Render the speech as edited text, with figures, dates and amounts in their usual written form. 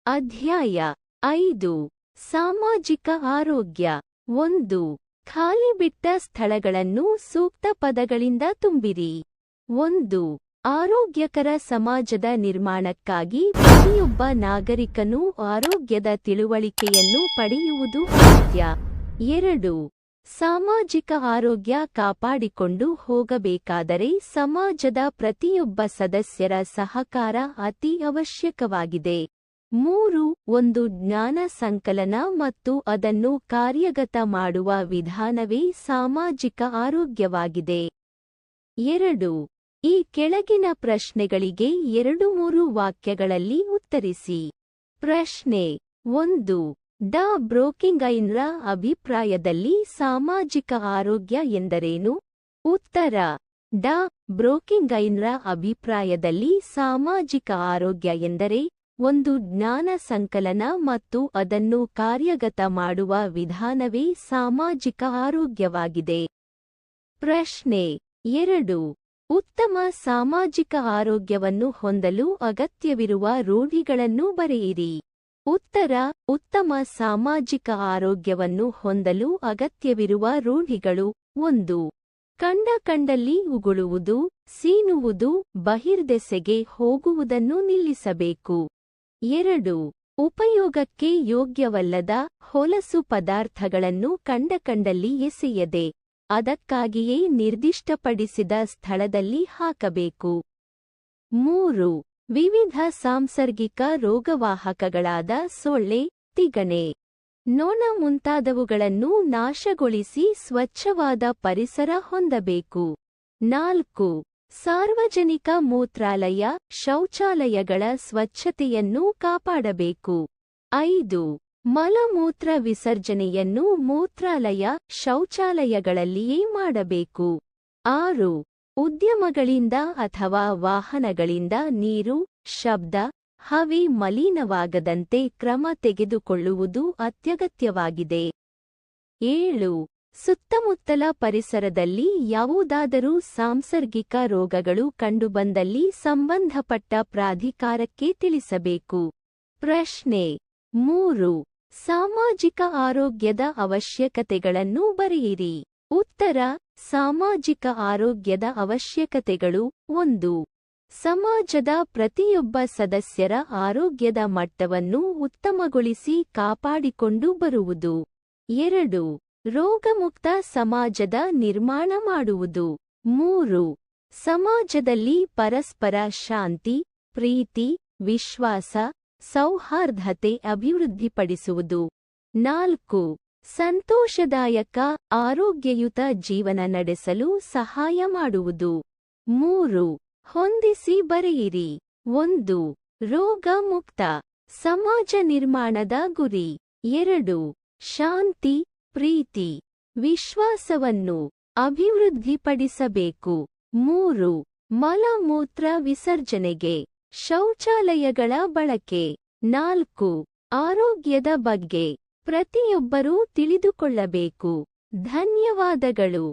ಅಧ್ಯಾಯ 5 ಸಾಮಾಜಿಕ ಆರೋಗ್ಯ 1 ಖಾಲಿ ಬಿಟ್ಟ ಸ್ಥಳಗಳನ್ನು ಸೂಕ್ತ ಪದಗಳಿಂದ ತುಂಬಿರಿ. 1 ಆರೋಗ್ಯಕರ ಸಮಾಜದ ನಿರ್ಮಾಣಕ್ಕಾಗಿ ಪ್ರತಿಯೊಬ್ಬ ನಾಗರಿಕನೂ ಆರೋಗ್ಯದ ತಿಳುವಳಿಕೆಯನ್ನು ಪಡೆಯುವುದು ಅಗತ್ಯ. 2 ಸಾಮಾಜಿಕ ಆರೋಗ್ಯ ಕಾಪಾಡಿಕೊಂಡು ಹೋಗಬೇಕಾದರೆ ಸಮಾಜದ ಪ್ರತಿಯೊಬ್ಬ ಸದಸ್ಯರ ಸಹಕಾರ ಅತಿ ಅವಶ್ಯಕವಾಗಿದೆ. 3 ಒಂದು ಜ್ಞಾನ ಸಂಕಲನ ಮತ್ತು ಅದನ್ನು ಕಾರ್ಯಗತ ಮಾಡುವ ವಿಧಾನವೇ ಸಾಮಾಜಿಕ ಆರೋಗ್ಯವಾಗಿದೆ. 2 ಈ ಕೆಳಗಿನ ಪ್ರಶ್ನೆಗಳಿಗೆ 2-3 ವಾಕ್ಯಗಳಲ್ಲಿ ಉತ್ತರಿಸಿ. ಪ್ರಶ್ನೆ 1 ಡಾ ಬ್ರೋಕಿಂಗೈನ್ರ ಅಭಿಪ್ರಾಯದಲ್ಲಿ ಸಾಮಾಜಿಕ ಆರೋಗ್ಯ ಎಂದರೇನು? ಉತ್ತರ ಡಾ ಬ್ರೋಕಿಂಗೈನ್ರ ಅಭಿಪ್ರಾಯದಲ್ಲಿ ಸಾಮಾಜಿಕ ಆರೋಗ್ಯ ಎಂದರೆ ಒಂದು ಜ್ಞಾನ ಸಂಕಲನ ಮತ್ತು ಅದನ್ನು ಕಾರ್ಯಗತ ಮಾಡುವ ವಿಧಾನವೇ ಸಾಮಾಜಿಕ ಆರೋಗ್ಯವಾಗಿದೆ. ಪ್ರಶ್ನೆ 2 ಉತ್ತಮ ಸಾಮಾಜಿಕ ಆರೋಗ್ಯವನ್ನು ಹೊಂದಲು ಅಗತ್ಯವಿರುವ ರೂಢಿಗಳನ್ನು ಬರೆಯಿರಿ. ಉತ್ತರ ಉತ್ತಮ ಸಾಮಾಜಿಕ ಆರೋಗ್ಯವನ್ನು ಹೊಂದಲು ಅಗತ್ಯವಿರುವ ರೂಢಿಗಳು 1 ಕಂಡಲ್ಲಿ ಉಗುಳುವುದು, ಸೀನುವುದು, ಬಹಿರ್ದೆಸೆಗೆ ಹೋಗುವುದನ್ನು ನಿಲ್ಲಿಸಬೇಕು. 2 ಉಪಯೋಗಕ್ಕೆ ಯೋಗ್ಯವಲ್ಲದ ಹೊಲಸು ಪದಾರ್ಥಗಳನ್ನು ಕಂಡಲ್ಲಿ ಎಸೆಯದೆ ಅದಕ್ಕಾಗಿಯೇ ನಿರ್ದಿಷ್ಟಪಡಿಸಿದ ಸ್ಥಳದಲ್ಲಿ ಹಾಕಬೇಕು. 3 ವಿವಿಧ ಸಾಂಸರ್ಗಿಕ ರೋಗವಾಹಕಗಳಾದ ಸೊಳ್ಳೆ, ತಿಗಣೆ, ನೊಣ ಮುಂತಾದವುಗಳನ್ನು ನಾಶಗೊಳಿಸಿ ಸ್ವಚ್ಛವಾದ ಪರಿಸರ ಹೊಂದಬೇಕು. 4 ಸಾರ್ವಜನಿಕ ಮೂತ್ರಾಲಯ, ಶೌಚಾಲಯಗಳ ಸ್ವಚ್ಛತೆಯನ್ನು ಕಾಪಾಡಬೇಕು. 5 ಮಲಮೂತ್ರ ವಿಸರ್ಜನೆಯನ್ನು ಮೂತ್ರಾಲಯ, ಶೌಚಾಲಯಗಳಲ್ಲಿಯೇ ಮಾಡಬೇಕು. 6 ಉದ್ಯಮಗಳಿಂದ ಅಥವಾ ವಾಹನಗಳಿಂದ ನೀರು, ಶಬ್ದ, ಹವೆ ಮಲಿನವಾಗದಂತೆ ಕ್ರಮ ತೆಗೆದುಕೊಳ್ಳುವುದು ಅತ್ಯಗತ್ಯವಾಗಿದೆ. 7 ಸುತ್ತಮುತ್ತಲ ಪರಿಸರದಲ್ಲಿ ಯಾವುದಾದರೂ ಸಾಂಸರ್ಗಿಕ ರೋಗಗಳು ಕಂಡುಬಂದಲ್ಲಿ ಸಂಬಂಧಪಟ್ಟ ಪ್ರಾಧಿಕಾರಕ್ಕೆ ತಿಳಿಸಬೇಕು. ಪ್ರಶ್ನೆ 3 ಸಾಮಾಜಿಕ ಆರೋಗ್ಯದ ಅವಶ್ಯಕತೆಗಳನ್ನು ಬರೆಯಿರಿ. ಉತ್ತರ ಸಾಮಾಜಿಕ ಆರೋಗ್ಯದ ಅವಶ್ಯಕತೆಗಳು 1 ಸಮಾಜದ ಪ್ರತಿಯೊಬ್ಬ ಸದಸ್ಯರ ಆರೋಗ್ಯದ ಮಟ್ಟವನ್ನು ಉತ್ತಮಗೊಳಿಸಿ ಕಾಪಾಡಿಕೊಂಡು ಬರುವುದು. 2 ರೋಗಮುಕ್ತ ಸಮಾಜದ ನಿರ್ಮಾಣ ಮಾಡುವುದು. 3 ಸಮಾಜದಲ್ಲಿ ಪರಸ್ಪರ ಶಾಂತಿ, ಪ್ರೀತಿ, ವಿಶ್ವಾಸ, ಸೌಹಾರ್ದತೆ ಅಭಿವೃದ್ಧಿಪಡಿಸುವುದು. 4 ಸಂತೋಷದಾಯಕ, ಆರೋಗ್ಯಯುತ ಜೀವನ ನಡೆಸಲು ಸಹಾಯ ಮಾಡುವುದು. 3 ಹೊಂದಿಸಿ ಬರೆಯಿರಿ. 1 ರೋಗ ಮುಕ್ತ ಸಮಾಜ ನಿರ್ಮಾಣದ ಗುರಿ. 2 ಶಾಂತಿ, ಪ್ರೀತಿ, ವಿಶ್ವಾಸವನ್ನು ಅಭಿವೃದ್ಧಿಪಡಿಸಬೇಕು. 3 ಮಲಮೂತ್ರ ವಿಸರ್ಜನೆಗೆ ಶೌಚಾಲಯಗಳ ಬಳಕೆ. 4 ಆರೋಗ್ಯದ ಬಗ್ಗೆ ಪ್ರತಿಯೊಬ್ಬರೂ ತಿಳಿದುಕೊಳ್ಳಬೇಕು. ಧನ್ಯವಾದಗಳು.